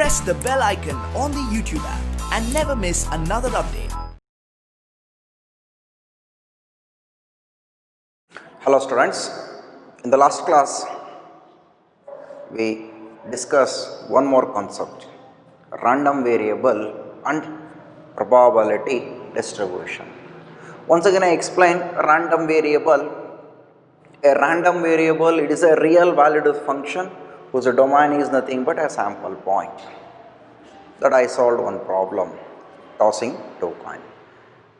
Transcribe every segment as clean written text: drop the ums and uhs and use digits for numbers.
press the bell icon on the YouTube app and never miss another update. Hello students, in the last class we discussed one more concept, random variable and probability distribution. Once again I explain random variable. A random variable, it is a real valued function whose domain is nothing but a sample point. That I solved one problem, tossing two coins.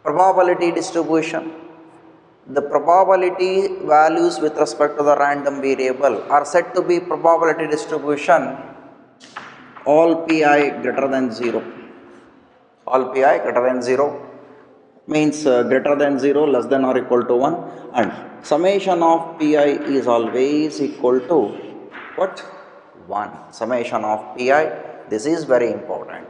Probability distribution. The probability values with respect to the random variable are said to be probability distribution all pi greater than 0. All pi greater than 0 means greater than 0, less than or equal to 1, and summation of pi is always equal to what? 1. Summation of pi, this is very important.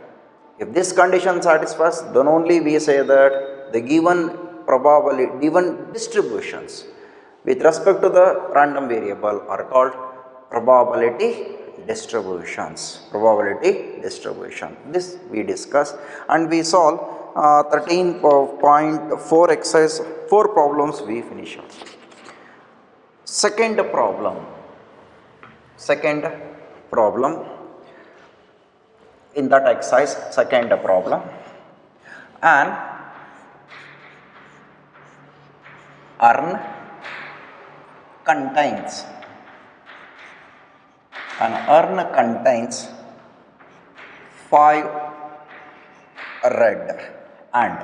If this condition satisfies, then only we say that the given probability, given distributions with respect to the random variable are called probability distributions. Probability distribution. This we discussed and we solve 13.4 exercise, 4 problems we finish up. Second problem in that exercise, second problem, an urn contains 5 red and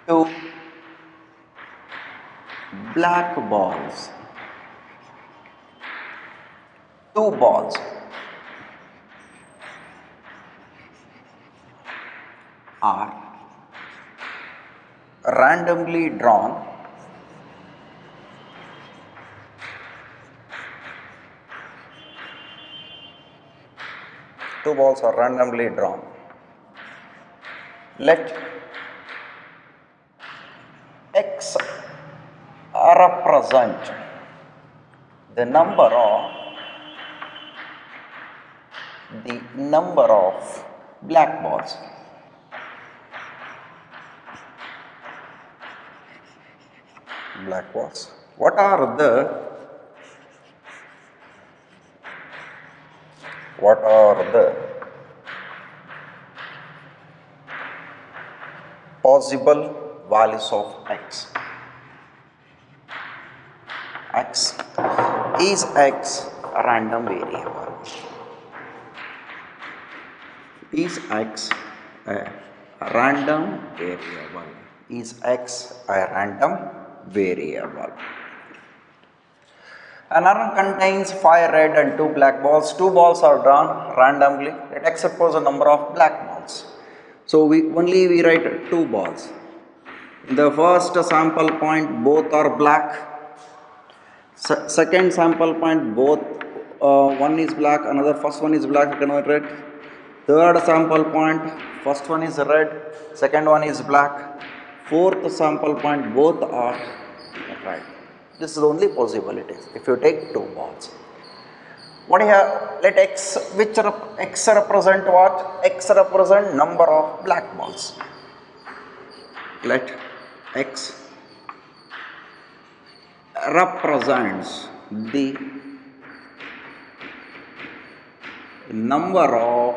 2 black balls. 2 balls are randomly drawn Let x represent the number of black balls. What are the possible values of x? Is x a random variable? Is x a random variable? Is x a random variable? An urn contains 5 red and 2 black balls. 2 balls are drawn randomly. Let x suppose a number of black balls. So we write 2 balls. In the first sample point both are black. Second sample point both one is black, first one is black, second one red. Third sample point, first one is red, second one is black. Fourth sample point both are red. This is the only possibilities if you take 2 balls. What do you have? Let x represent what? X represent number of black balls. Let x represents the number of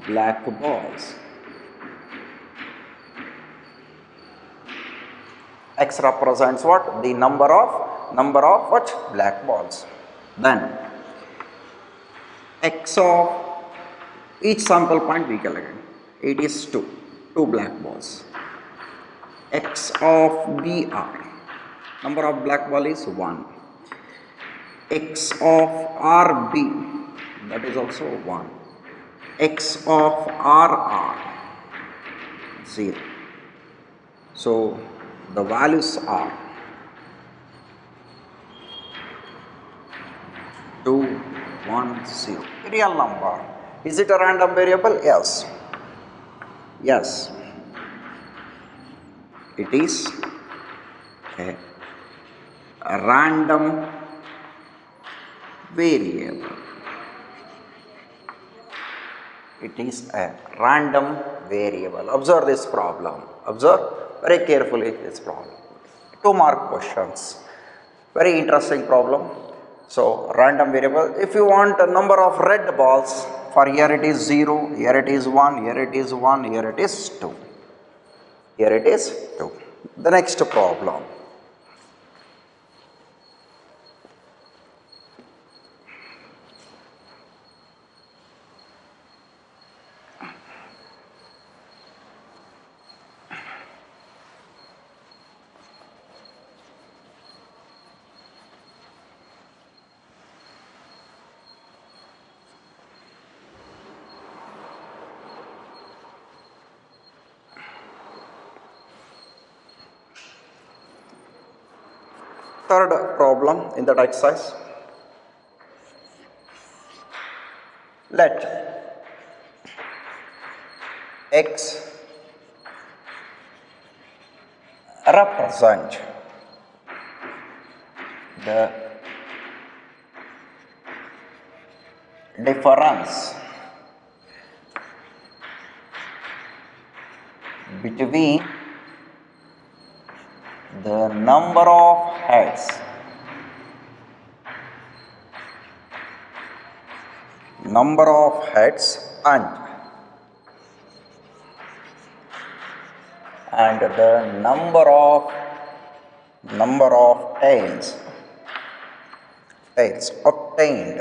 black balls. X represents what? The number of what? Black balls. Then x of each sample point we calculate. It is 2 black balls. X of BR, number of black ball is 1. X of RB, that is also 1. X of RR, 0. So the values are 2, 1, 0. Real number. Is it a random variable? Yes. It is a random variable. It is a random variable. Observe this problem. Observe very carefully this problem. 2-mark questions. Very interesting problem. So, random variable. If you want a number of red balls, for here it is 0, here it is 1, here it is 1, here it is 2. Here it is 2. The next problem. Third problem in that exercise. Let x represent the difference between the number of heads and the number of tails obtained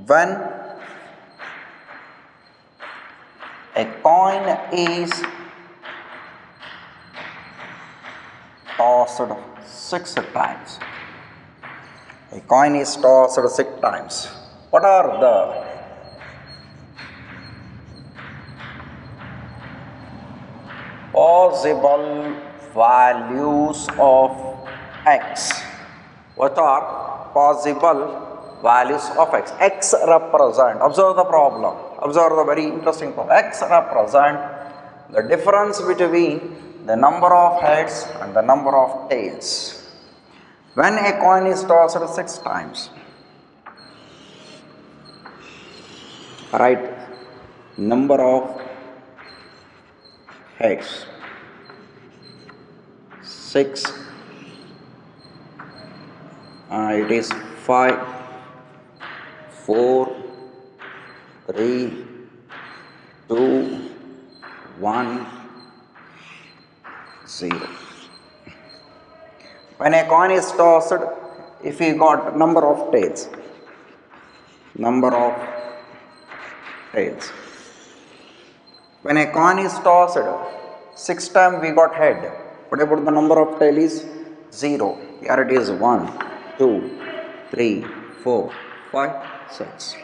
when a coin is tossed 6 times. A coin is tossed 6 times. What are the possible values of x? What are possible values of x? X represent, observe the problem, observe the very interesting problem. X represent the difference between the number of heads and the number of tails. When a coin is tossed 6 times, write number of heads 6, it is 5, 4, 3, 2, 1, 0. When a coin is tossed, if we got number of tails, when a coin is tossed 6 times, we got head. What about the number of tail is 0? Here it is 1, 2, 3, 4, 5, 6.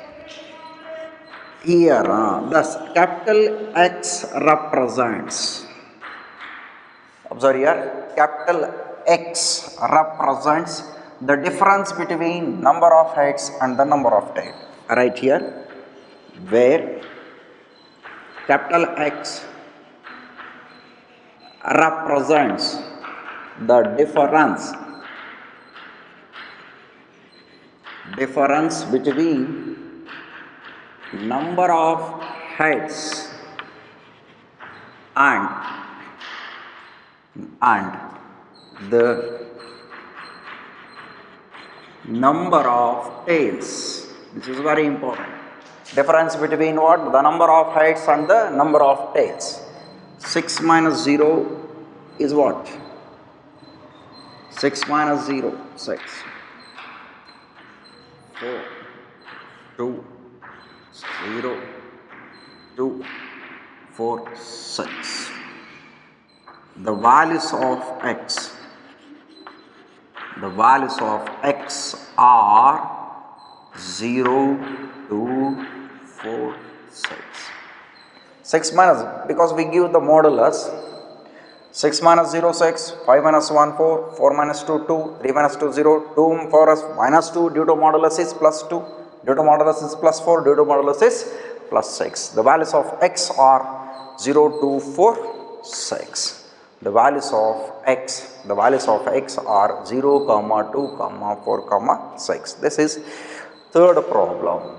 Here, thus capital X represents, observe here, capital X represents the difference between number of heads and the number of tails. Right here, where capital X represents the difference between number of heads and the number of tails. This is very important. Difference between what? The number of heads and the number of tails. 6 minus 0 is what? 6 minus 0, 6. 4, 2, 0, 2, 4, 6. The values of x are 0, 2, 4, 6. 6 minus, because we give the modulus, 6 minus 0, 6, 5 minus 1, 4, 4 minus 2, 2, 3 minus 2, 0, 2 for us minus 2 due to modulus is plus 2, due to modulus is plus 4, due to modulus is plus 6. The values of x are 0, 2, 4, 6. the values of x are 0, comma 2, comma 4, comma 6. This is third problem.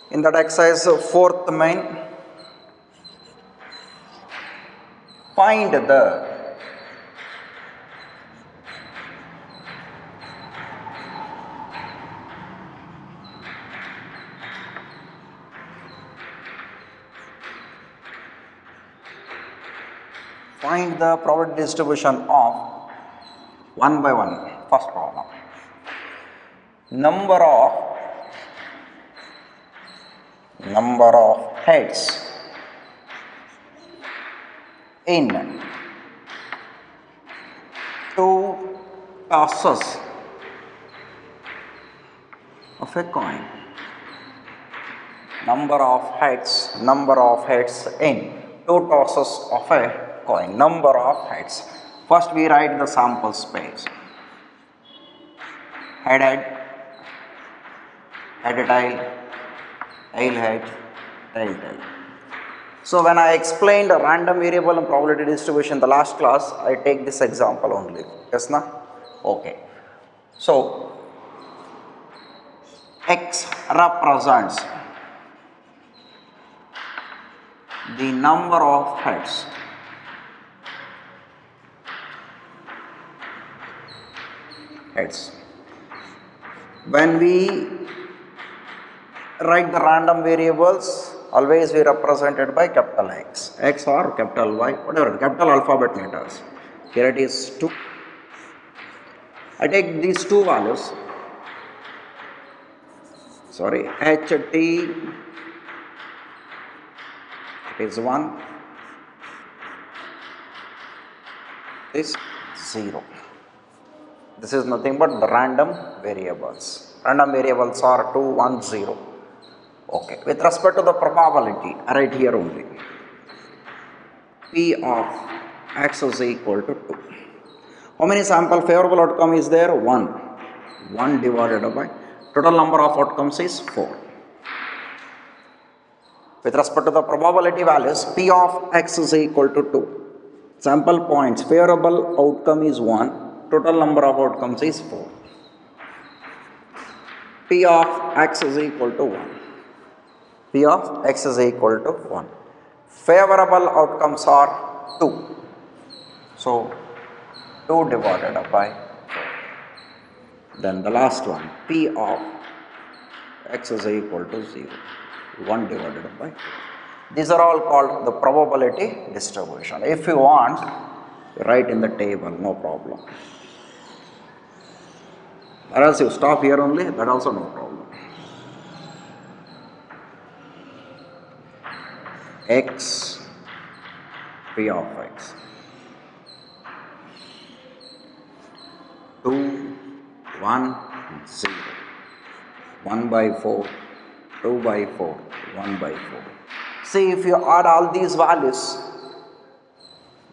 In that exercise, fourth main, find the probability distribution of 1 by 1. First problem. Number of heads in 2 tosses of a coin. Number of heads in 2 tosses of a coin. Number of heads. First we write the sample space. Head, tail, head, tail. So when I explained a random variable and probability distribution in the last class, I take this example only. Yes, na? Okay. So x represents the number of heads. When we write the random variables, always we represented by capital X or capital Y, whatever, capital alphabet letters. Here it is 2. I take these 2 values, HT, it is 1, is 0. This is nothing but the random variables. Random variables are 2, 1, 0. Okay. With respect to the probability, right here only. P of x is equal to 2. How many sample favorable outcome is there? 1. 1 divided by total number of outcomes is 4. With respect to the probability values, P of x is equal to 2. Sample points, favorable outcome is 1. Total number of outcomes is 4. P of x is equal to 1. P of x is equal to 1. Favorable outcomes are 2. So 2 divided by 4. Then the last one, P of x is equal to 0. 1 divided by 4. These are all called the probability distribution. If you want, write in the table, no problem. Or else you stop here only, that also no problem. X, P of x. 2, 1, 0. 1 by 4, 2 by 4, 1 by 4. See, if you add all these values,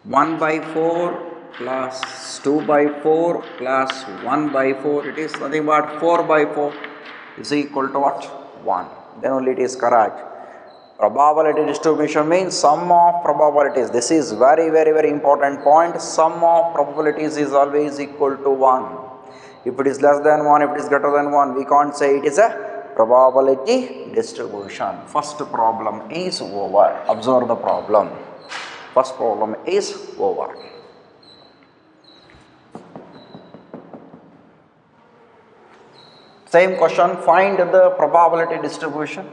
1 by 4 plus 2 by 4 plus 1 by 4, it is nothing but 4 by 4 is equal to what? 1. Then only it is correct. Probability distribution means sum of probabilities. This is very, very, very important point. Sum of probabilities is always equal to 1. If it is less than 1, if it is greater than 1, we can't say it is a probability distribution. First problem is over. Observe the problem. First problem is over. Same question, find the probability distribution.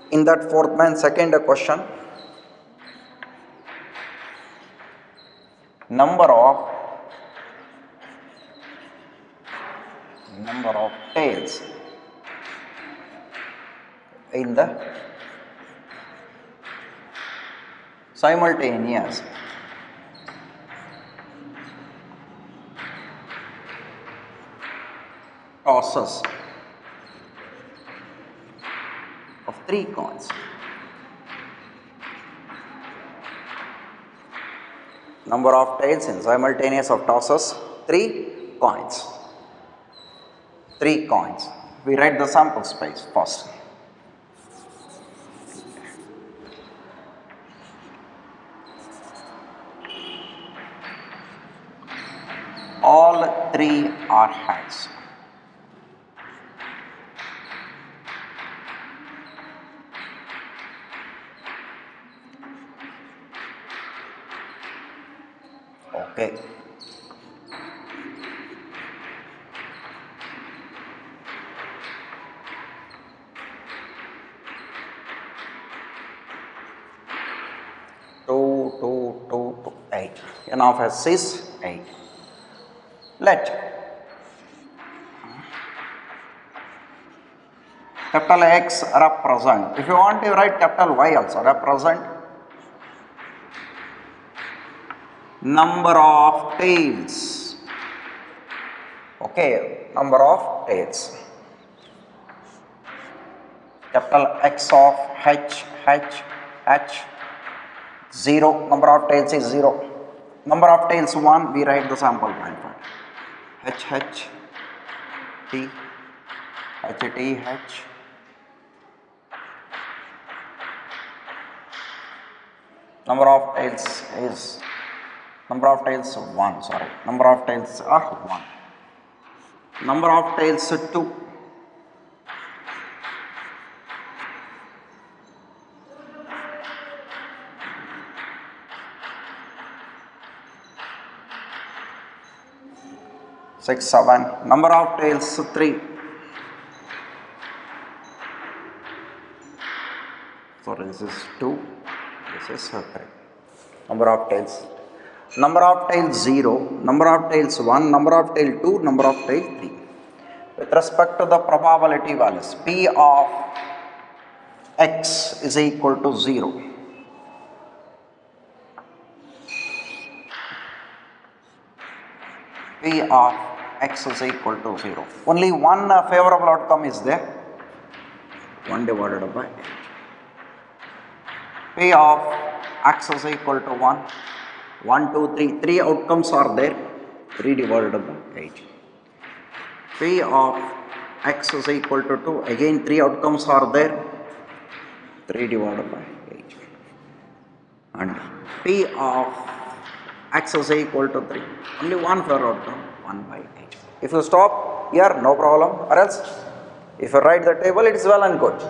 In that fourth man, second question, number of tails in the simultaneous tosses of 3 coins. Number of tails in simultaneous of tosses, 3 coins. 3 coins. We write the sample space first. All 3 are heads. Okay. Two, 8. N of S is 8. Let capital X represent. If you want to write capital Y also, represent number of tails. Okay, number of tails. Capital X of H, 0. Number of tails is 0. Number of tails 1, we write the sample point for it. T, H. Number of tails is 1, sorry. Number of tails are 1. Number of tails 2. Six, 7. Number of tails 3. Sorry, this is 2. This is 3. Number of tails. Number of tails 0. Number of tails 1. Number of tail 2. Number of tail 3. With respect to the probability values, P of X is equal to 0. P of X is equal to 0. Only one favorable outcome is there. 1 divided by 8. P of X is equal to 1. 1, 2, 3. 3 outcomes are there. 3 divided by 8. P of X is equal to 2. Again 3 outcomes are there. 3 divided by 8. And P of X is equal to 3. Only one fair outcome, 1 by 8. If you stop here, no problem. Or else, if you write the table, it is well and good.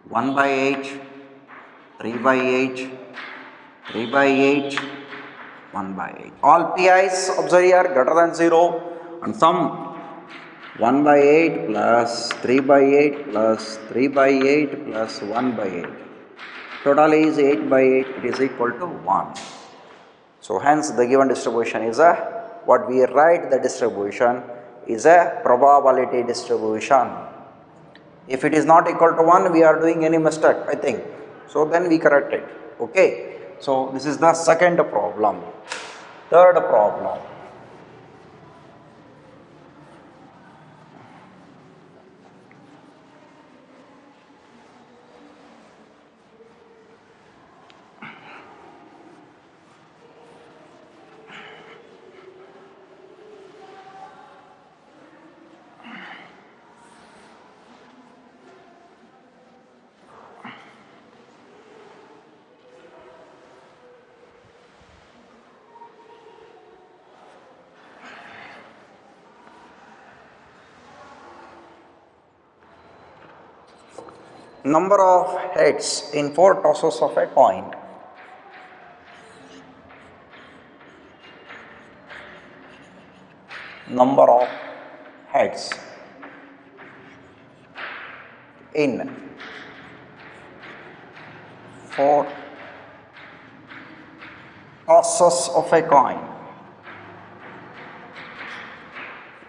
One by 8, 3 by 8, 3 by 8, 1 by 8. All PIs, observe here, greater than 0, and sum 1 by 8 plus 3 by 8 plus 3 by 8 plus 1 by 8. Total is 8 by 8, it is equal to 1. So hence the given distribution is what we write the distribution is a probability distribution. If it is not equal to 1, we are doing any mistake, I think. So then we correct it. Okay. So this is the second problem. Third problem. Number of heads in 4 tosses of a coin. Number of heads in 4 tosses of a coin.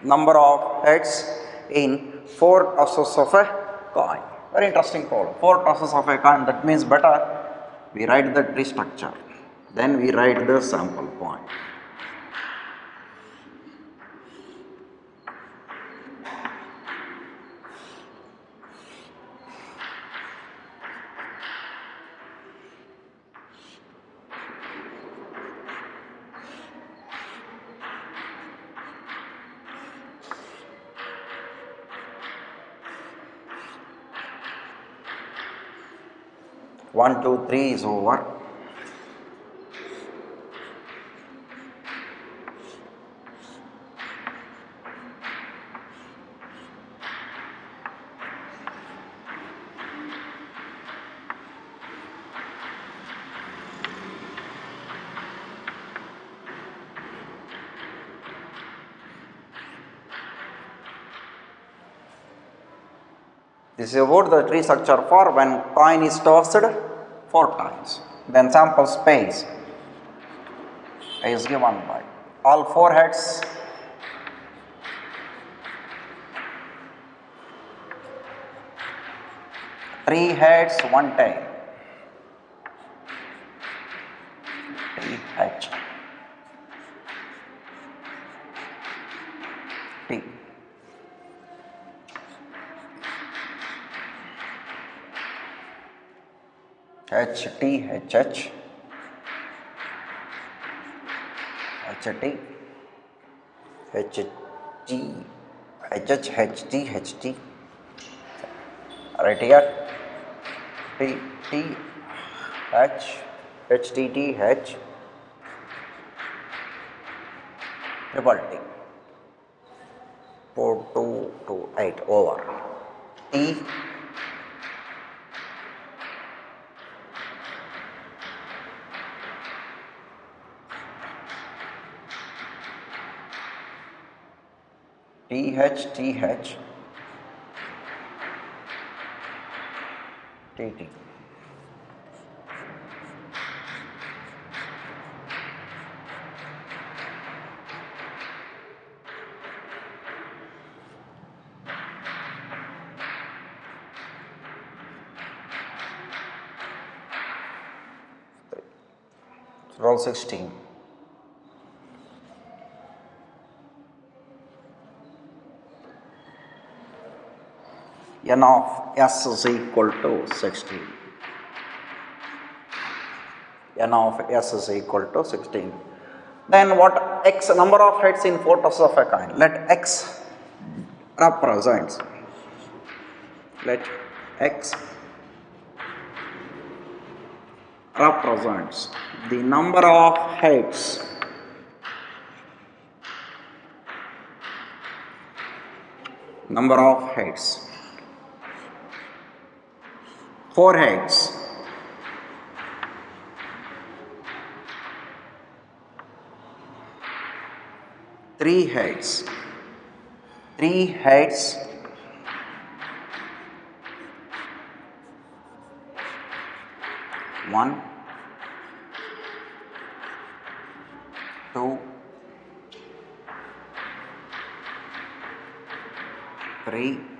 Number of heads in 4 tosses of a coin. Very interesting problem. 4 tosses of a coin, that means better we write the tree structure, then we write the sample point. One, two, three is over. This is about the tree structure for when coin is tossed 4 times. Then sample space is given by all 4 heads, three heads, 1 tail. T H T. H T H H H T H T H H H T H T. Right here T T H H T T H triple T 4 2 2 8 over T T H T H T T. Roll 16. N of S is equal to 16. N of S is equal to 16. Then what X number of heads in 4 tosses of a coin? Let X represents. Let X represents the number of heads number of heads. 4 heads. 3 heads. 3 heads. 1 2 3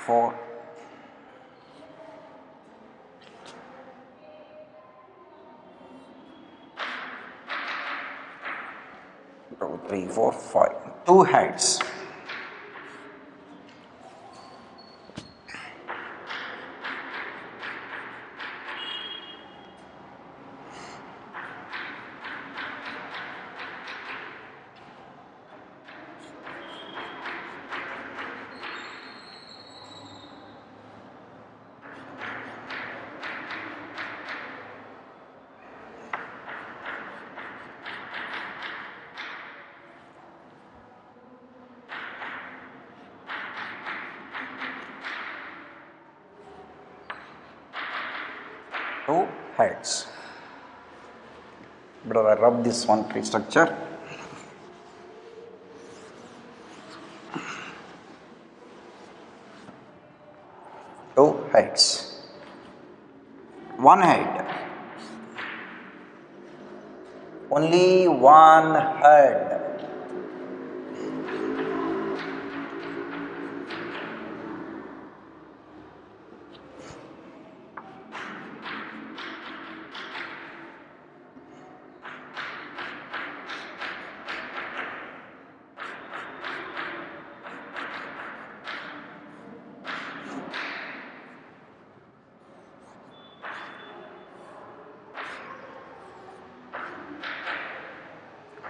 4 2 3 4 5 2 heads. 2 heads. Better I rub this one tree structure. Two heads. One head. Only one head.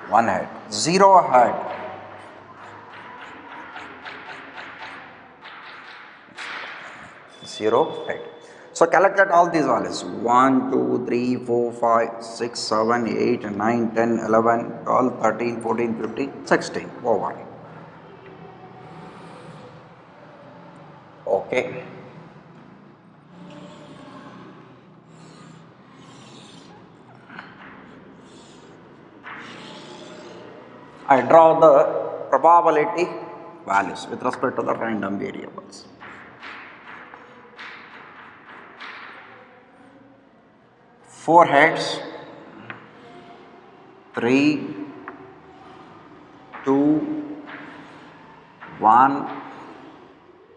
One head. Zero head. Zero head. So calculate all these values. 1, 2, 3, 4, 5, 6, 7, 8, 9, 10, 11, 12, 13, 14, 15, 16. Over. Okay. I draw the probability values with respect to the random variables. Four heads, 3, 2, 1,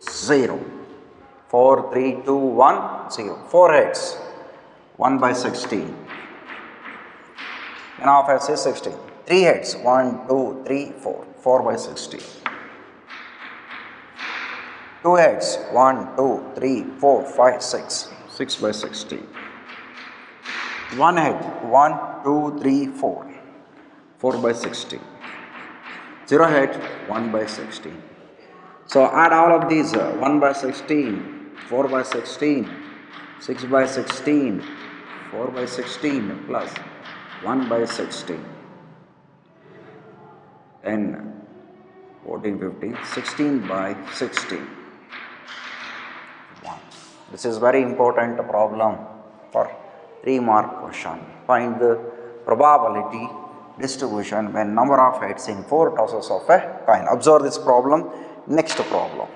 0. 4, 3, 2, 1, 0. Four heads, 1 by 16. And half heads is 16. Three heads, 1, 2, 3, 4. 4 by 16. Two heads, 1, 2, 3, 4, 5, 6. 6 by 16. One head, 1, 2, 3, 4. 4 by 16. Zero head, 1 by 16. So add all of these 1 by 16, 4 by 16, 6 by 16, 4 by 16 plus 1 by 16. 10, 14, 15, 16 by 16. 1. This is very important problem for 3-mark question. Find the probability distribution when number of heads in 4 tosses of a coin. Observe this problem. Next problem.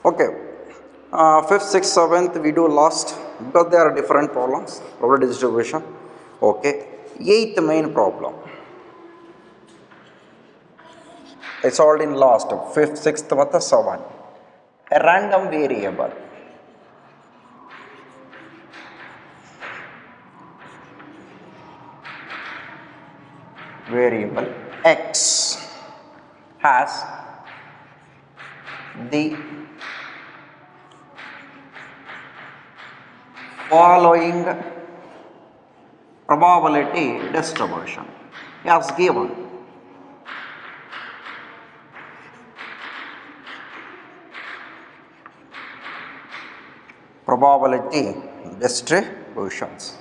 Okay, 5th, 6th, 7th we do last because there are different problems, probability distribution. Okay, 8th main problem. I solved in last, 5th, 6th, ಮತ್ತು 7. A random variable x has the following probability distribution as given. Probability distributions.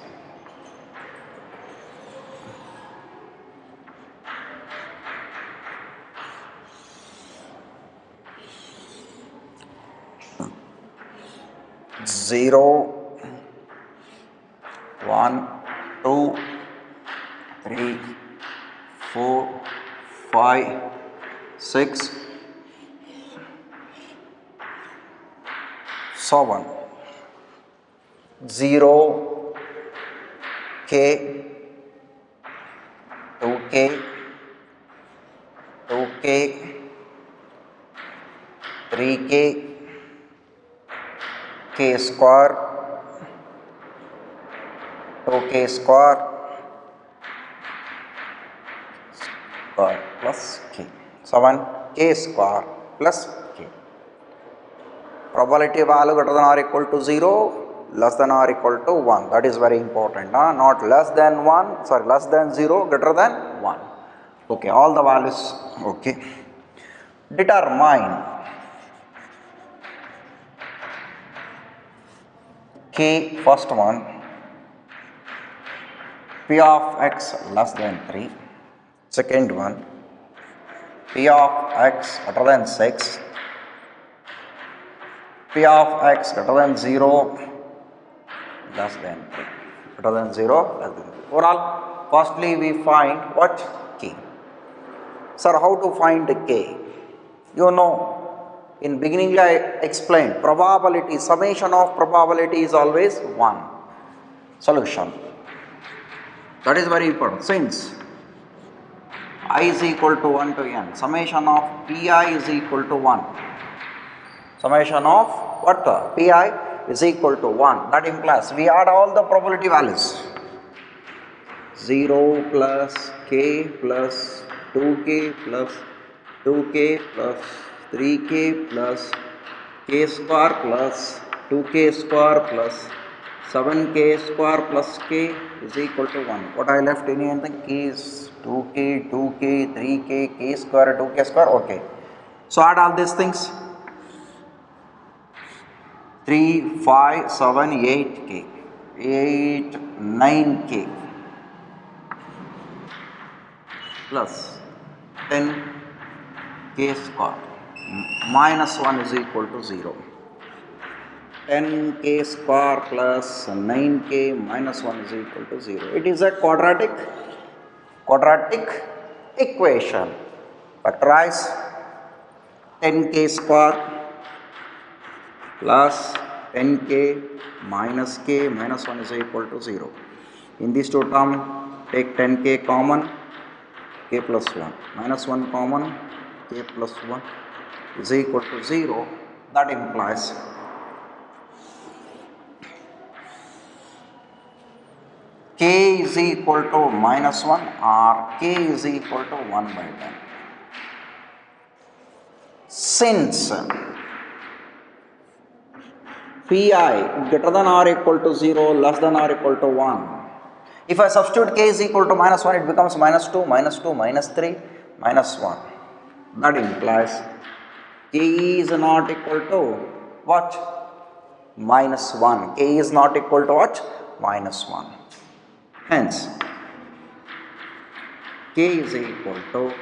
Zero, 1, 2, 3, 4, 5, 6, 7. 0, k, 2k, 2k, 3k, k square 2k square plus k. 7k square plus k. Probability value greater than or equal to 0, less than or equal to 1. That is very important. Not less than 1, sorry, less than 0, greater than 1. Okay, all the values. Okay. Determine k, first one, p of x less than 3. Second one, p of x greater than 6. P of x greater than 0, less than 3. Greater than 0, less than 3. Overall, firstly we find what? K. Sir, how to find k? You know, in beginning I explained probability, summation of probability is always 1. Solution. That is very important. Since I is equal to 1 to n, summation of pi is equal to 1. Summation of what? Pi is equal to 1. That implies we add all the probability values. 0 plus k plus 2k plus 2k plus 3k plus k square plus 2k square plus 7k square plus k is equal to 1. What I left in here, the k is 2k, 2k, 3k, k square, 2k square. Okay. So add all these things. 3, 5, 7, 8k, 8, 9k plus 10k square minus 1 is equal to 0. 10k square plus 9k minus 1 is equal to 0. It is a quadratic equation. Factorize 10k square plus 10k minus k minus 1 is equal to 0. In these two terms, take 10k common, k plus 1, minus 1 common, k plus 1 is equal to 0. That implies k is equal to minus 1 or k is equal to 1 by 10. Since pi greater than or equal to 0, less than or equal to 1. If I substitute k is equal to minus 1, it becomes minus 2, minus 2, minus 3, minus 1. That implies k is not equal to what? Minus 1. K is not equal to what? Minus 1. Hence, k is equal to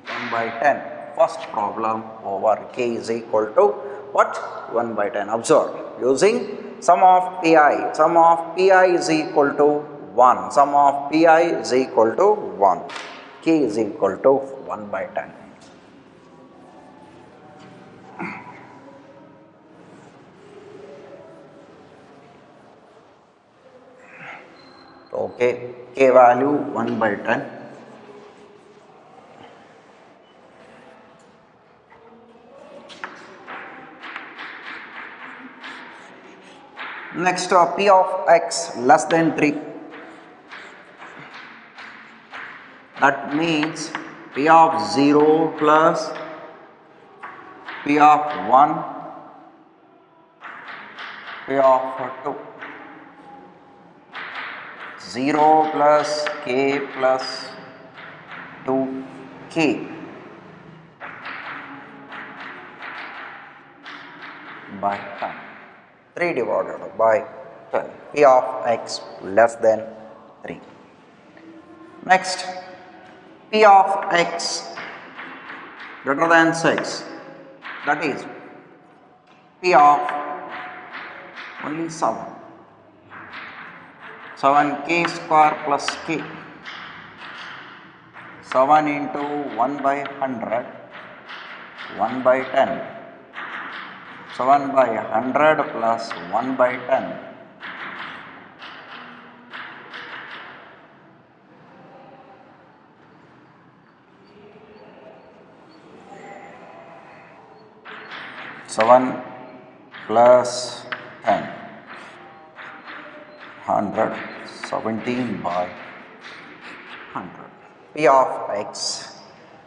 1 by 10. First problem over k is equal to what? 1 by 10. Observe, using sum of pi. Sum of pi is equal to 1. Sum of pi is equal to 1. K is equal to 1 by 10. Okay, k value 1 by 10. Next, p of x less than 3. That means p of 0 plus p of 1, p of 2. 0 plus k plus 2k by 10. 3 divided by 10. P of x less than 3. Next, p of x greater than 6. That is p of only 7. 7k square plus k. 7 into 1 by 100, 1 by 10. 7 by 100 plus 1 by 10. plus 10, 100, 17 by 100. P of x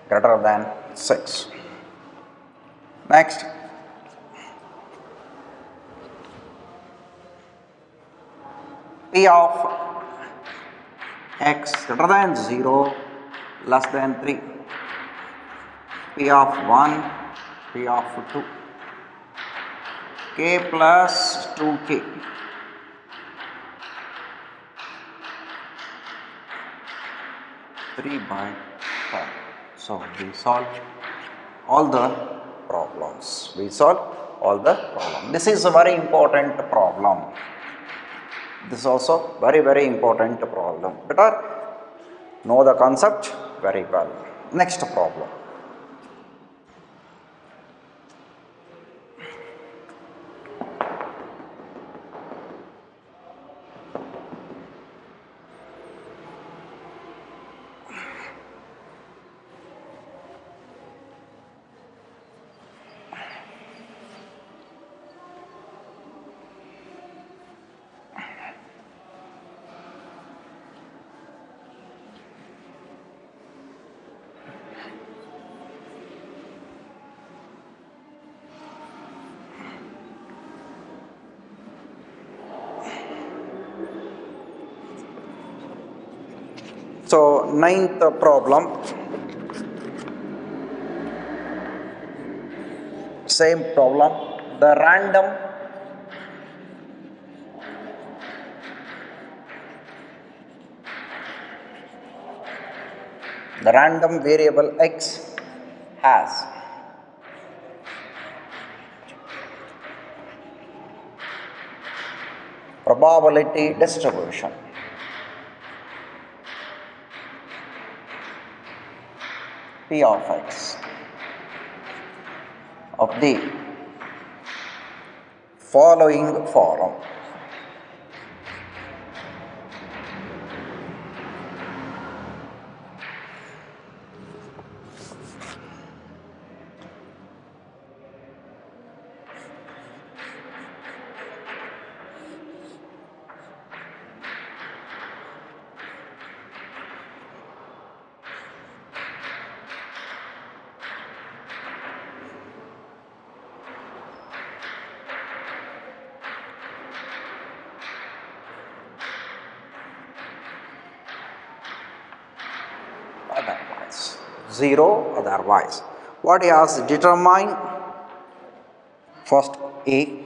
greater than 6. Next, P of x greater than 0, less than 3. P of 1, P of 2, k plus 2k. Three by 10. So we solve all the problems. This is a very important problem. This is also very important problem. Better know the concept very well. Next problem. So, ninth problem, same problem, the random variable x has probability distribution P of x of the following form. Otherwise, 0 otherwise. What he has determined? First A,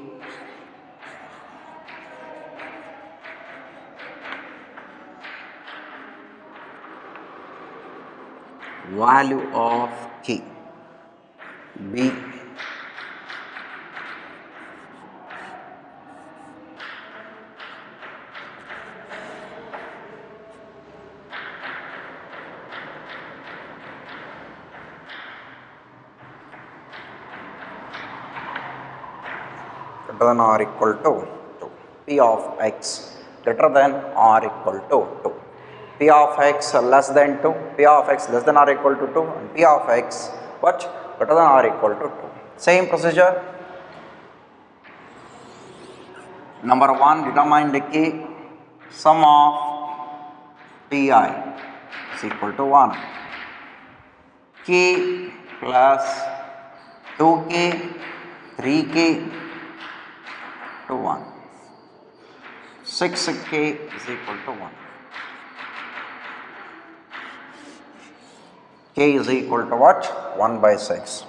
value of k. B, greater than or equal to 2. P of x greater than or equal to 2. P of x less than 2. P of x less than or equal to 2. And P of x what? Greater than or equal to 2. Same procedure. Number 1, determine the k. Sum of pi is equal to 1. K plus 2k, 3k to 1. 6k is equal to 1. K is equal to what? 1 by 6.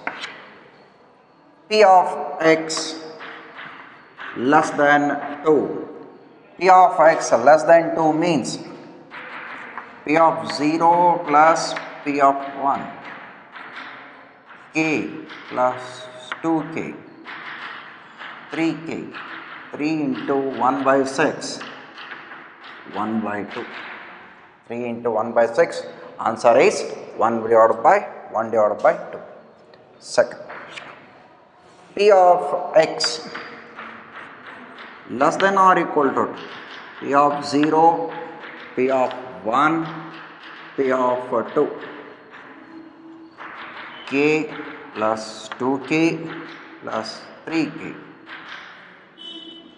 P of x less than 2. P of x less than 2 means P of 0 plus P of 1. K plus 2k. 3k. 3 into 1 by 6. 1 by 2. 3 into 1 by 6. Answer is 1 divided by 2. Second. P of x less than or equal to P of 0, P of 1, P of 2. K plus 2k plus 3k.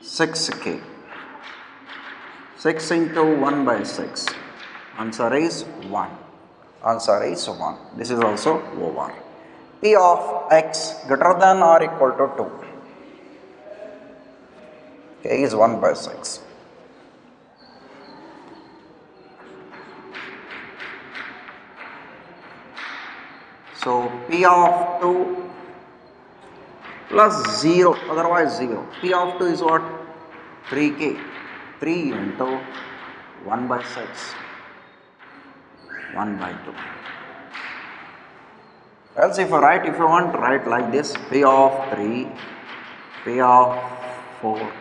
6k. 6 into 1 by 6. Answer is 1. Answer is 1. This is also over. P of x greater than or equal to 2. K is 1 by 6. So P of 2 plus 0, otherwise 0. P of 2 is what? 3k. 3 into 1 by 6. 1 by 2. Else if you want, write like this. P of 3, P of 4.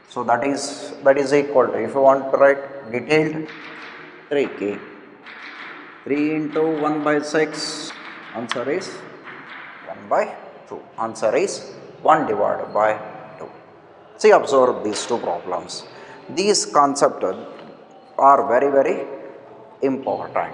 So that is equal to, if you want to write detailed, 3k. 3 into 1 by 6, answer is 1 by 2. Answer is 1 divided by 2. See, observe these two problems. These concepts are very, very important.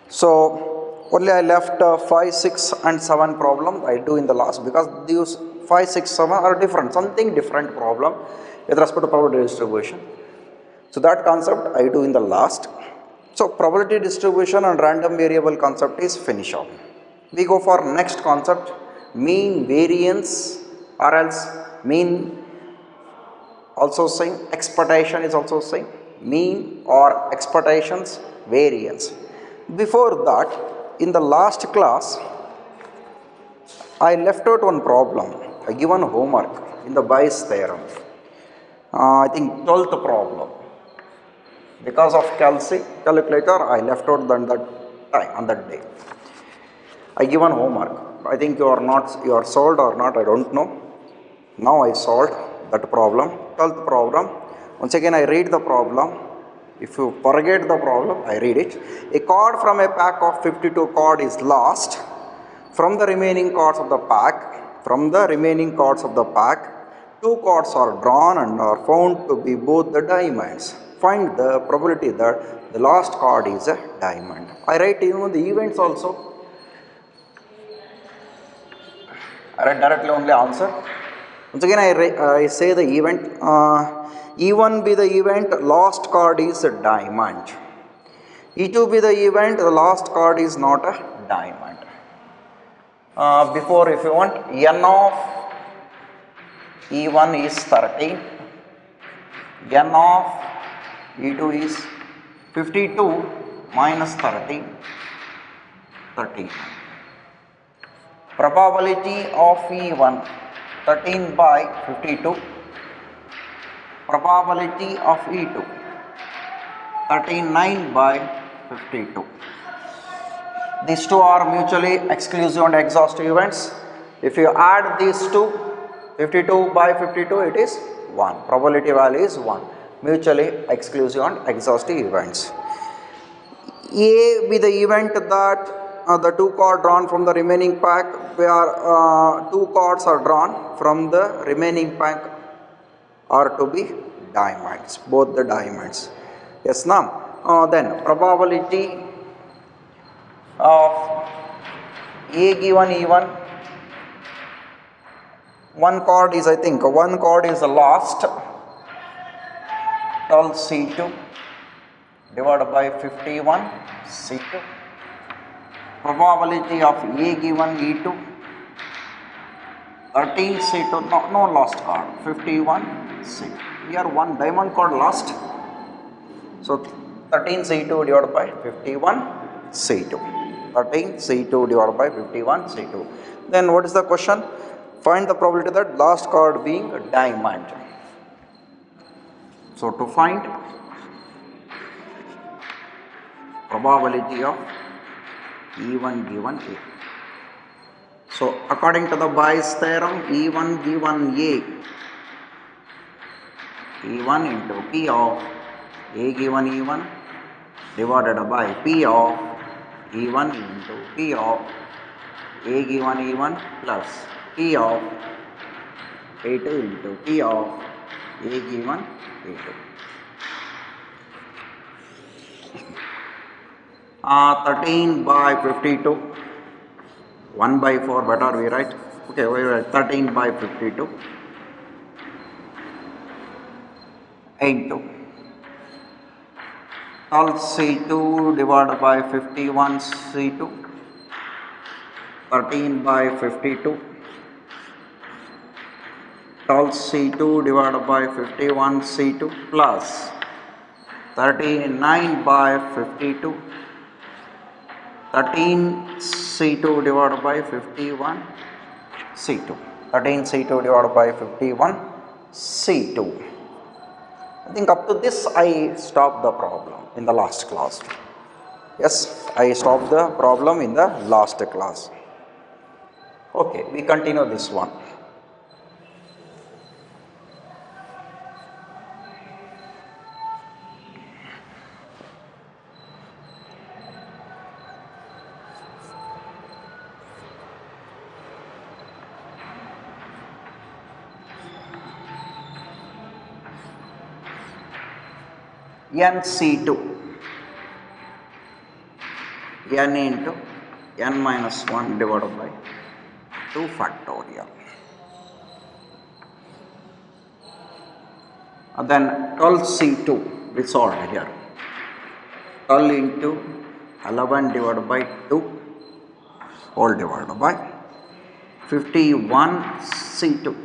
So only I left 5, 6 and 7 problem I do in the last, because these 5, 6, 7 are different, something different problem with respect to probability distribution. So that concept I do in the last. So probability distribution and random variable concept is finished off. We go for next concept, mean variance, or else mean also same, expectation is also same, mean or expectations, variance. Before that, in the last class, I left out one problem, a given homework in the Bayes theorem. I think 12th problem. Because of calculator, I left out on that day. I given homework. I think you are solved or not, I don't know. Now I solved that problem, 12th problem. Once again I read the problem. If you forget the problem, I read it. A card from a pack of 52 cards is lost. From the remaining cards of the pack, 2 cards are drawn and are found to be both the diamonds. Find the probability that the lost card is a diamond. I write even the events also. I write directly only answer. Once again I say the event. E1 be the event, lost card is a diamond. E2 be the event, the lost card is not a diamond. Before, if you want, n of E1 is 13, n of E2 is 52 minus 13. Probability of E1, 13 by 52. Probability of E2, 39 by 52. These two are mutually exclusive and exhaustive events. If you add these two, 52 by 52, it is 1. Probability value is 1. Mutually exclusive and exhaustive events. A be the event that the 2 cards drawn from the remaining pack, where 2 cards are drawn from the remaining pack are to be diamonds, both the diamonds. Yes, now then probability of A given E1, one card is lost, 12 C2 divided by 51 C2. Probability of A given E2, 13 C2, no lost card, 51 C2. Here one diamond card lost, so 13 C2 divided by 51 C2. 13 C2 divided by 51 C2. Then what is the question? Find the probability that last card being a diamond. So to find probability of E1 given A. So according to the Bayes theorem, E1 given E1 into P of A given E1 divided by P of E1 into P of A given E1 plus P of A2 into P of A given A2. 13 by 52, 1 by 4, better we write. Okay, we write 13 by 52 into 12 C2 divided by 51 C2, 13 by 52, 12 C2 divided by 51 C2 plus 39 by 52, 13 C2 divided by 51 C2, 13 C2 divided by 51 C2. I think up to this I stopped the problem in the last class. Yes, I stopped the problem in the last class. Okay, we continue this one. NC2, n into n minus 1 divided by 2 factorial. And then 12C2 we solved here. 12 into 11 divided by 2 whole divided by 51C2.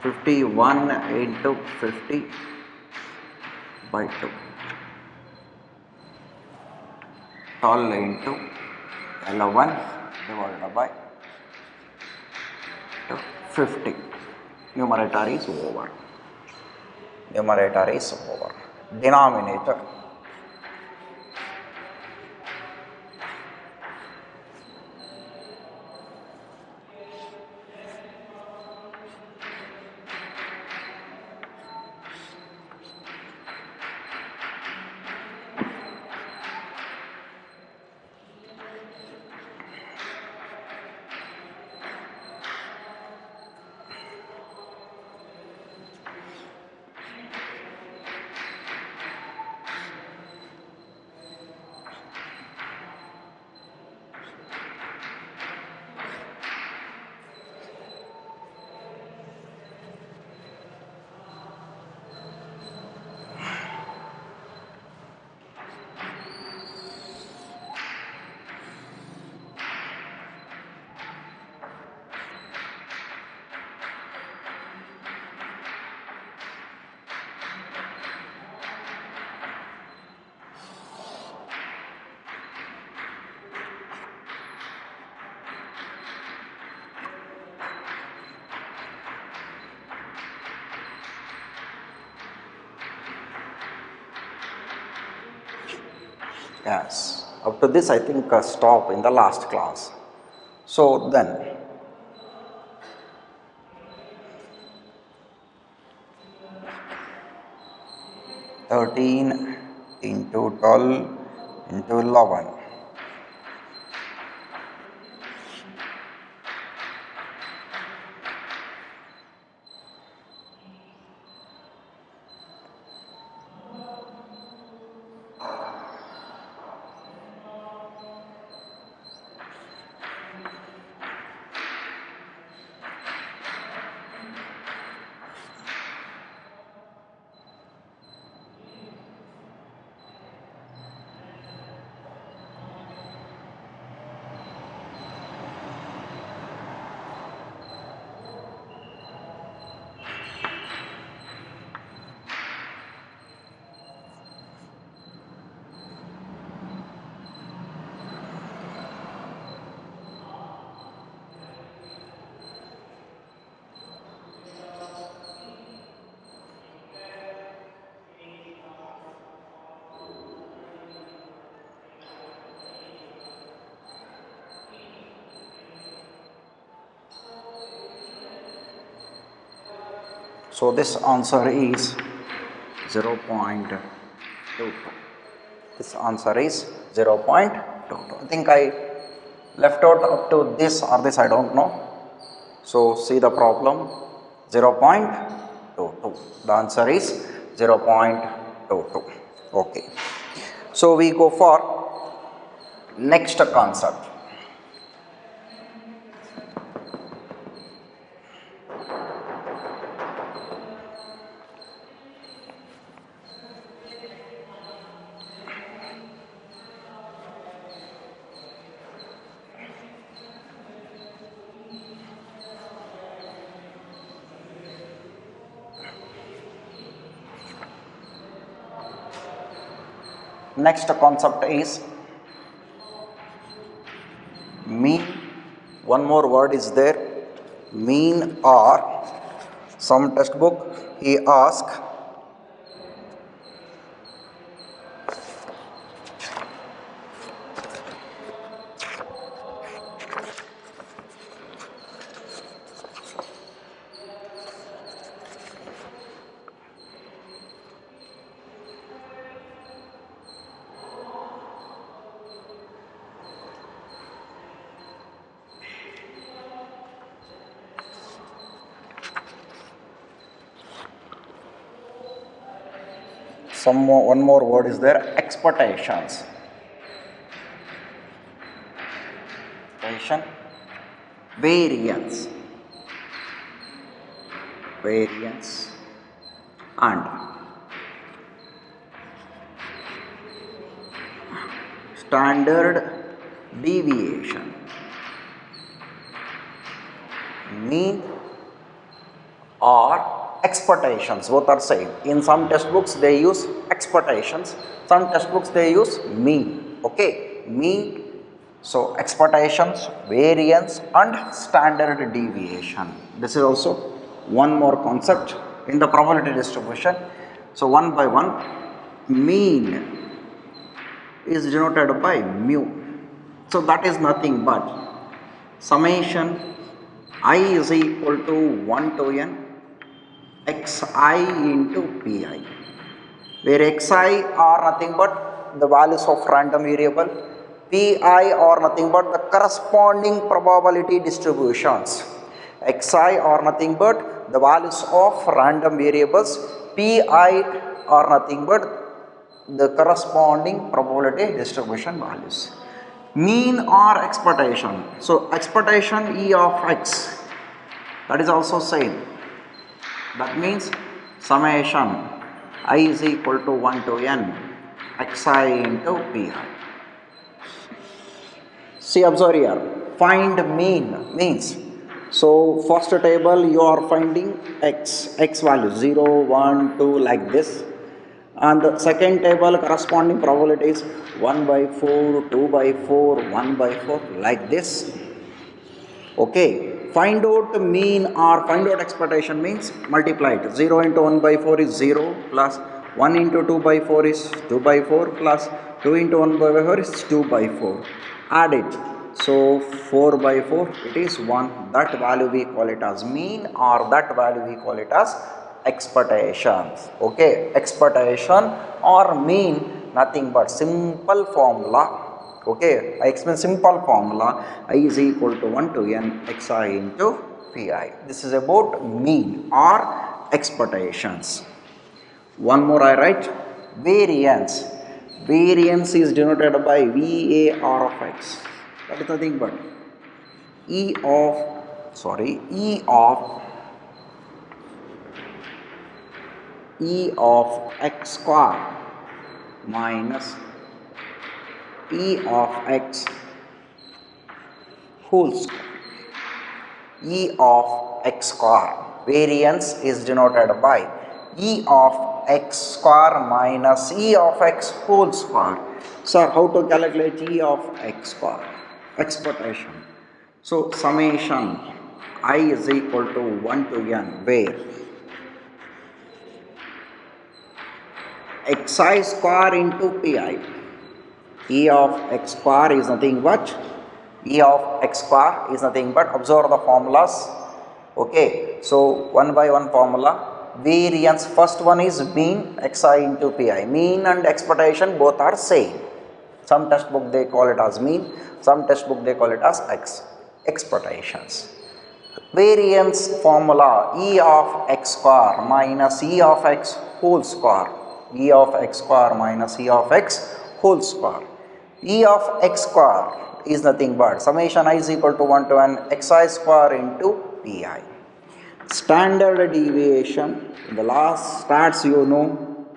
51 into 50 by 2. 12 into 11 divided by 50. Numerator is over. Numerator is over. Denominator. Yes, up to this I think stop in the last class. So then 13 into 12 into 11. So this answer is 0.22. This answer is 0.22. I think I left out up to this or this, I don't know. So see the problem, 0.22. The answer is 0.22. Okay. So we go for next concept. Next concept is mean. One more word is there, mean, or some textbook he ask one more word is there, expectations. Variance and standard deviation. Mean or expectations, both are same. In some textbooks they use expectations, some textbooks they use mean. Okay, mean. So expectations, variance and standard deviation. This is also one more concept in the probability distribution. So one by one, mean is denoted by mu. So that is nothing but summation I is equal to 1 to n xi into pi, where xi are nothing but the values of random variable, pi are nothing but the corresponding probability distributions. Xi are nothing but the values of random variables, pi are nothing but the corresponding probability distribution values. Mean or expectation. So expectation E of x, that is also same. That means summation I is equal to 1 to n xi into pi. See, observe here, find mean means, so first table you are finding x value 0, 1, 2 like this, and the second table corresponding probabilities 1 by 4, 2 by 4, 1 by 4 like this. Okay, find out mean or find out expectation means multiply it. 0 into 1 by 4 is 0 plus 1 into 2 by 4 is 2 by 4 plus 2 into 1 by 4 is 2 by 4. Add it. So 4 by 4 it is 1. That value we call it as mean, or that value we call it as expectations. Okay, expectation or mean, nothing but simple formula. Okay, I explain simple formula, I is equal to 1 to n xi into pi. This is about mean or expectations. One more I write, variance. Variance is denoted by VAR of x. That is nothing but E of x square minus E of x whole square. E of x square. Variance is denoted by E of x square minus E of x whole square. Sir, how to calculate E of x square? Expectation. So summation I is equal to 1 to n, where xi square into pi. E of x square is nothing but observe the formulas. Okay, so one by one formula. variance. First one is mean xi into pi. Mean and expectation both are same. Some textbook they call it as mean, some textbook they call it as expectations. Variance formula E of x square minus E of x whole square. E of x square minus E of x whole square. E of x square is nothing but summation I is equal to 1 to n xi square into pi. Standard deviation, in the last stats you know,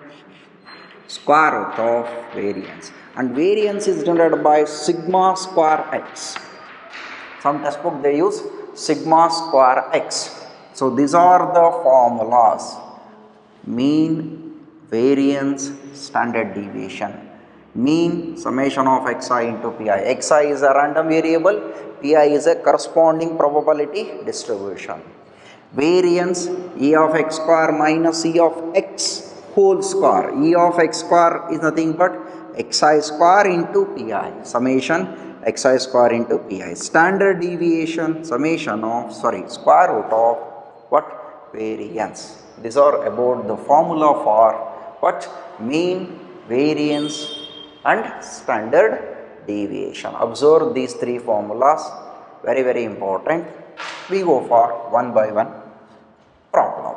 square root of variance, and variance is denoted by sigma square x. Some textbook they use sigma square x. So these are the formulas: mean, variance, standard deviation. Mean, summation of xi into pi. Xi is a random variable, pi is a corresponding probability distribution. Variance, E of x square minus E of x whole square. E of x square is nothing but xi square into pi. Summation xi square into pi. Standard deviation, summation of, square root of what? Variance. These are about the formula for what? Mean, variance and standard deviation. Observe these three formulas, very, very important. We go for one by one problem.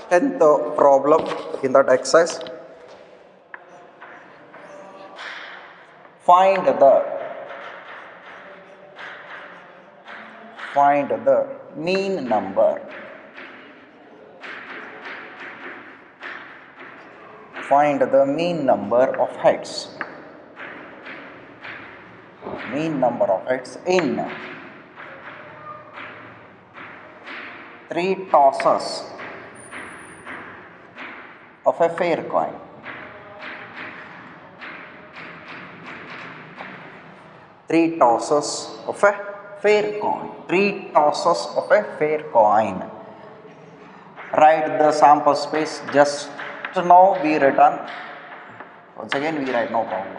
Tenth problem in that exercise. Find the mean number. Find the mean number of heads. Mean number of heads in 3 tosses of a fair coin. Three tosses of a fair coin. 3 tosses of a fair coin. Write the sample space. Just now we return. Once again we write, no problem.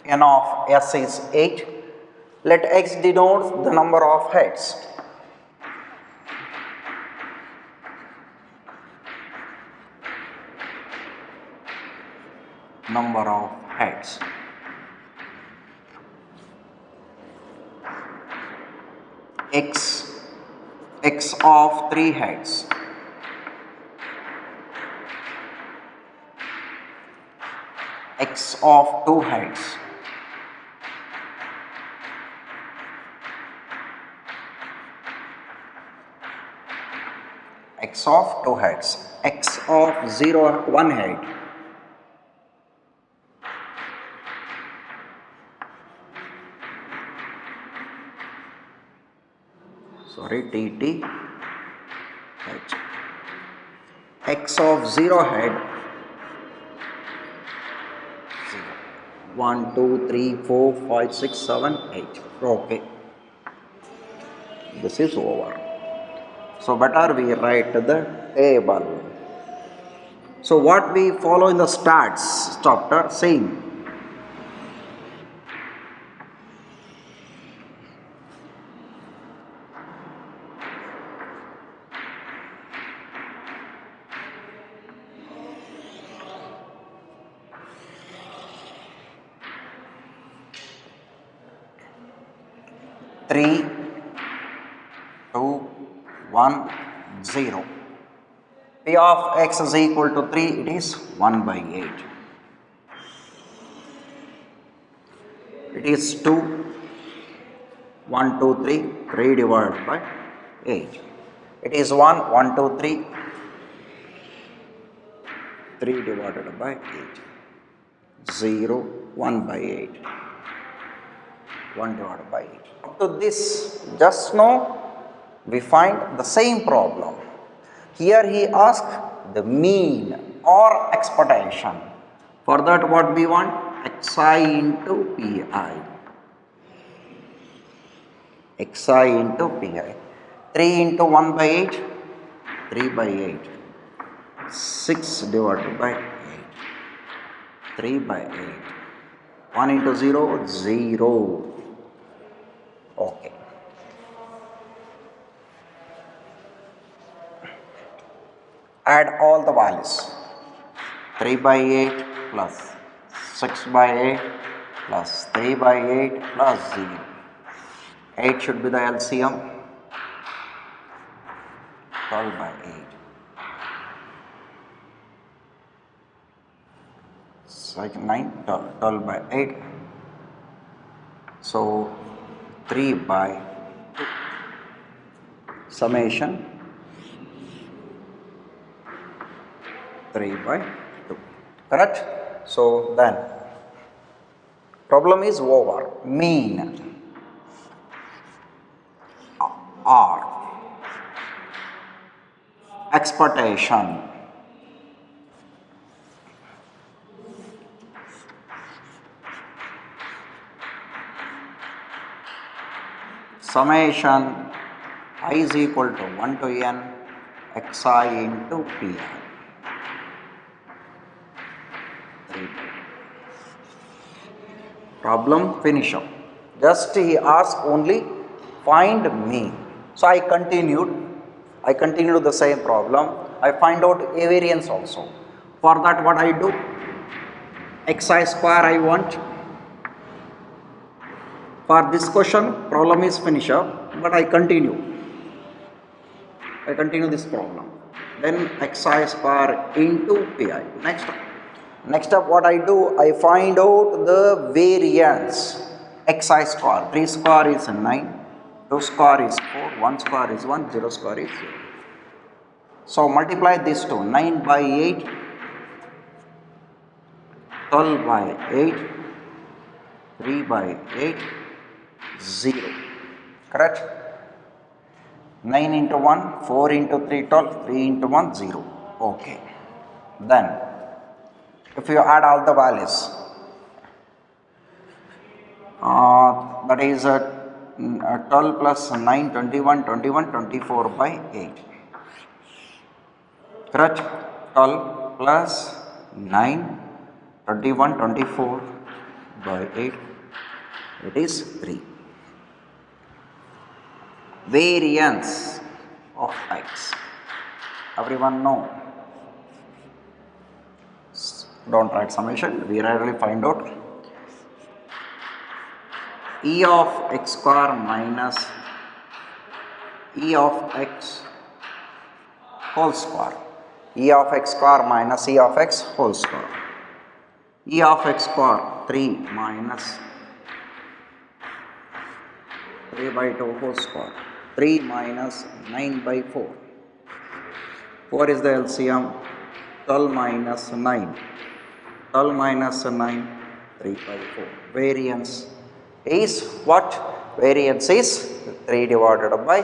N of S is 8. Let x denote the number of heads. Number of heads. X of 3 heads. X of 2 heads. X of 2 heads. X of 1 head. TT H. X of 0 head. 1, 2, 3, 4, 5, 6, 7, 8. Okay. This is over. So better we write the table. So what we follow in the stats chapter, same. Three, 2, 1, 0. P of x is equal to 3, it is 1 by 8. It is 2, 1, 2, 3, 3 divided by 8. It is 1, 1, 2, 3, 3 divided by 8. 0, 1 by 8. 1 divided by 8. Up to this, just now we find the same problem. Here he asked the mean or expectation. For that what we want? Xi into Pi. Xi into Pi. 3 into 1 by 8, 3 by 8. 6 divided by 8, 3 by 8. 1 into 0, 0. Okay. Add all the values. 3 by 8 plus 6 by 8 plus 3 by 8 plus 0. 8 should be the LCM. 12 by 8. Like 9, 12 by 8. So 3 by 2. Summation 3 by 2. Correct? So then problem is over. Mean or expectation summation I is equal to 1 to n xi into pi. Problem finish up. Just he asked only find mean. So I continued the same problem. I find out a variance also. For that what I do? Xi square I want. For this question problem is finish up, but I continue this problem. Then xi square into pi. Next up what I do? I find out the variance. Xi square. 3 square is 9. 2 square is 4. 1 square is 1. 0 square is 0. So multiply this to 9 by 8. 12 by 8. 3 by 8. 0. Correct? 9 into 1, 4 into 3, 12, 3 into 1, 0. Okay. Then, if you add all the values, that is 12 plus 9, 21, 21, 24 by 8. Correct? 12 plus 9, 21, 24 by 8. It is 3. Variance of x. Everyone know. Don't write summation. We rarely find out. E of x square minus E of x whole square. E of x square minus E of x whole square. E of x square 3 minus 3 by 2 whole square. 3 minus 9 by 4. 4 is the LCM. 12 minus 9. 12 minus 9. 3 by 4. Variance is what? Variance is 3 divided by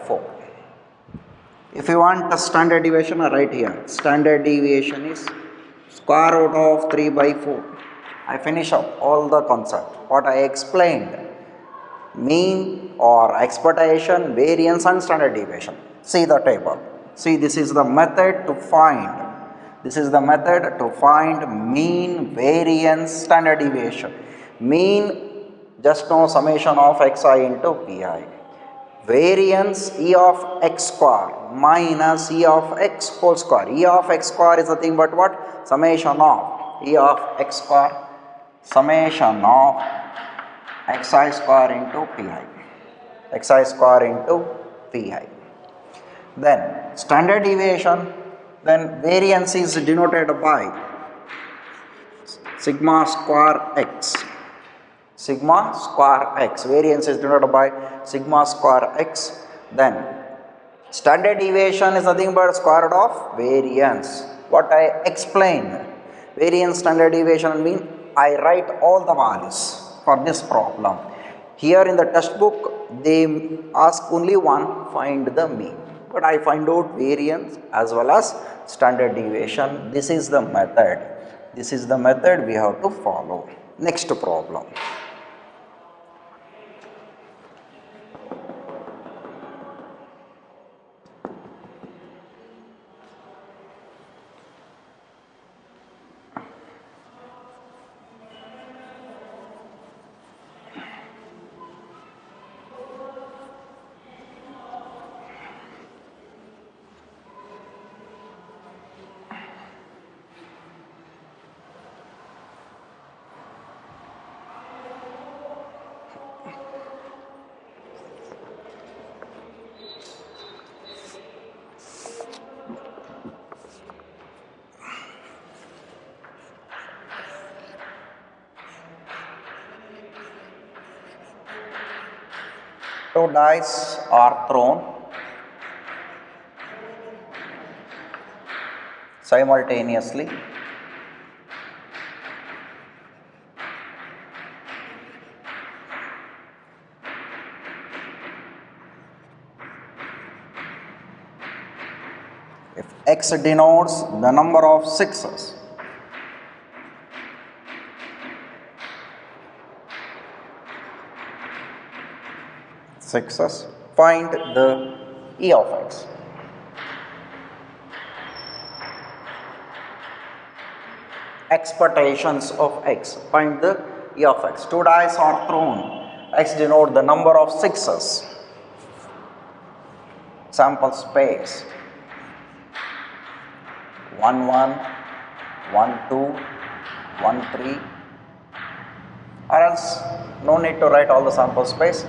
4. If you want the standard deviation, write here. Standard deviation is square root of 3 by 4. I finish up all the concept. What I explained. Mean or expectation, variance and standard deviation. See the table. See, this is the method to find. Mean, variance, standard deviation. Mean, just know summation of xi into pi. Variance, E of x square minus E of x whole square. E of x square is nothing but what? Summation of E of x square, summation of xi square into pi. Then standard deviation, then variance is denoted by sigma square x. Variance is denoted by sigma square x. Then standard deviation is nothing but square root of variance. What I explained. Variance standard deviation mean I write all the values for this problem. Here in the textbook they ask only one, find the mean, but I find out variance as well as standard deviation. This is the method. This is the method we have to follow. Next problem. Two dice are thrown simultaneously. If X denotes the number of sixes, find the E of X. Expectations of X, find the E of X. Two dice are thrown. X denote the number of sixes. Sample space 1 1, 1 2, 1 3, or else no need to write all the sample space,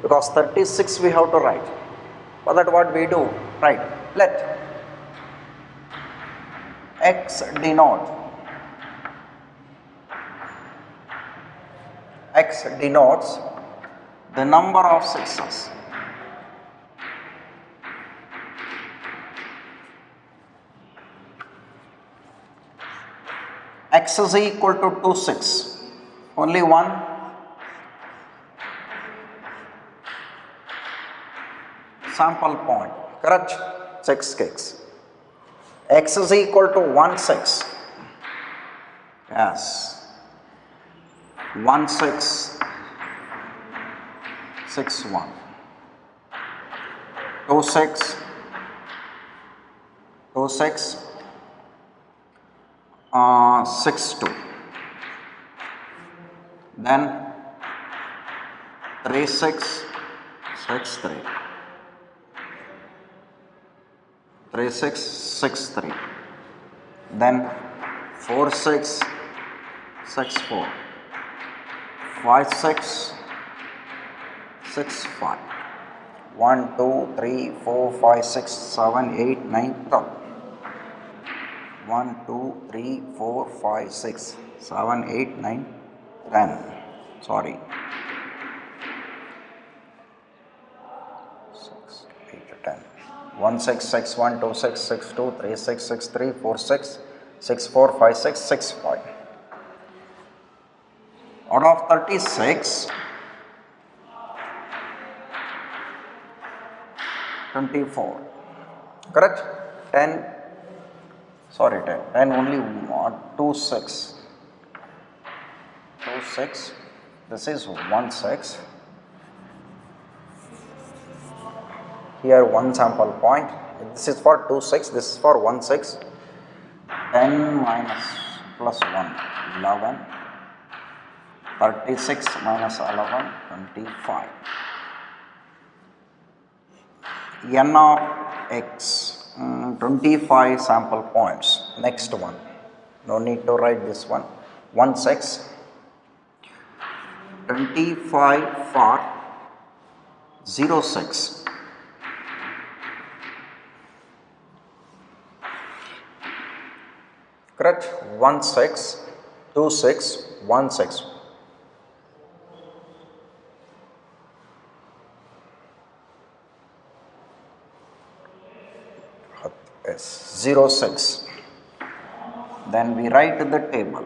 because 36 we have to write. For that what we do, right, let X denotes the number of sixes. X is equal to 2 6, only one sample point, correct? 6 kicks. X is equal to 1 6, yes, 1 6 6 1, 2 6 2 6 6 2, then 3 6 6 3, 3 6 6 3, then 4 6 6 4, 5 6 6 5, 1 2 3 4 5 6 7 8 9 12, 1 2 3 4 5 6 7 8 9 10, sorry, 6 8 10, 1 6 6 1 2 6 6 2 3 6 6 3 4 6 6 4 5 6 6 5. Out of 36, 24, correct? 10, sorry, 10 only 2 6, 2 6, this is 1 6, here one sample point, this is for 2 6, this is for 1 6, 10 minus plus 1, 11, 36 minus 11, 25. N of X, 25 sample points. Next one, no need to write this one. 1 6, 25 for 0 6. Correct? 1 6, 2 6, 1 6. Yes, 0 6. Then we write the table.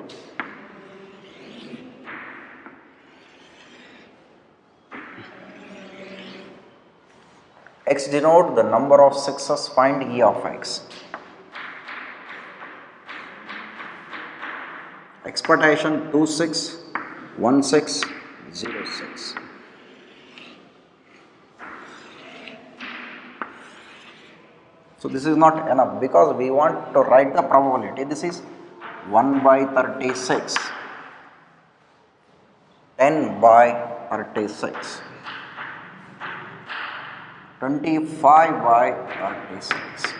X denote the number of sixes, find E of X. Expectation 2 6 1 6 0 6. So this is not enough because we want to write the probability. This is 1 by 36, 10 by 36, 25 by 36,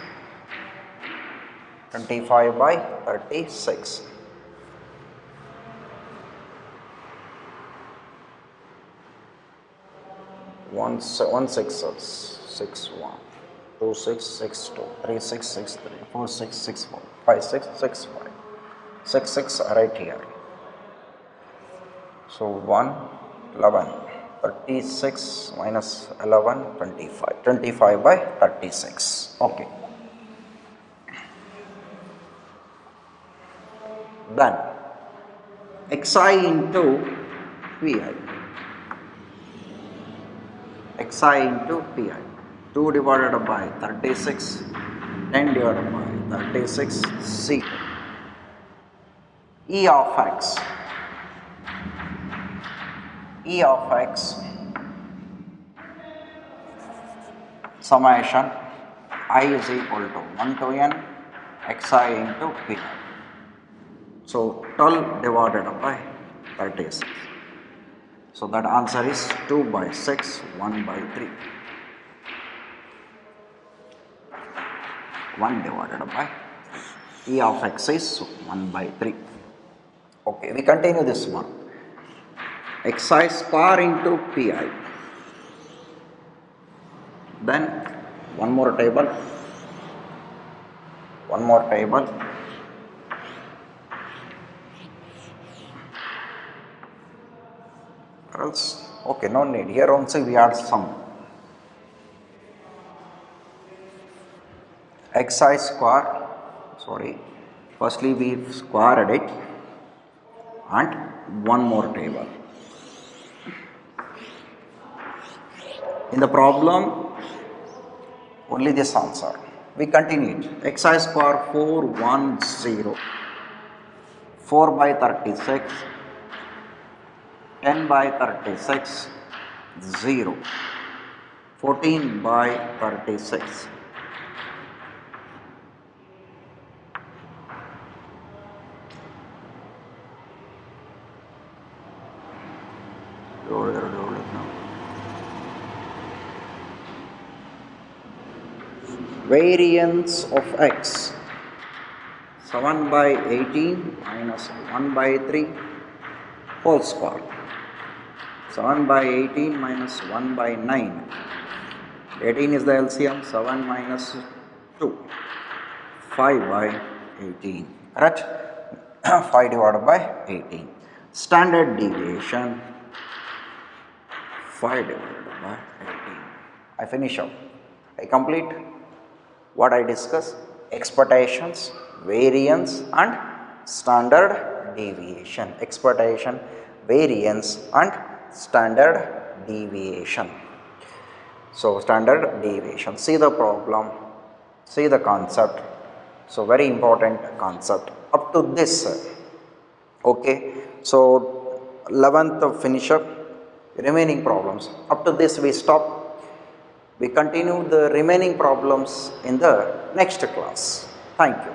25 by 36. One six 6 1 2 6 6 2 3 6 6 3 4 6 6 4 5 6 6 5 6 6 right here. So 1 11 36 minus 11 25 25 by 36. Okay. Then xi into pi. Xi into pi. 2 divided by 36, 10 divided by 36, C. E of x. E of x summation I is equal to 1 to n xi into pi. So 12 divided by 36. So that answer is 2 by 6, 1 by 3. 1 divided by E of x is 1 by 3. Okay, we continue this one. Xi square into pi. Then one more table. One more table. Or else, okay, no need. Here also we add sum. Xi square, sorry, firstly we squared it and one more table. In the problem, only this answer. We continue it. Xi square 410, 4 by 36, 10 by 36, 0, 14 by 36. Variance of x, 7 by 18 minus 1 by 3 whole square. 7 by 18 minus 1 by 9. 18 is the LCM, 7 minus 2. 5 by 18. Correct? 5 divided by 18. Standard deviation, 5 divided by 18. I finish up. I complete what I discussed: expectations, variance and standard deviation. Expectation, variance and standard deviation. So standard deviation, see the problem, see the concept. So very important concept up to this. Okay, so 11th finish up, remaining problems. Up to this we stop. We continue the remaining problems in the next class. Thank you.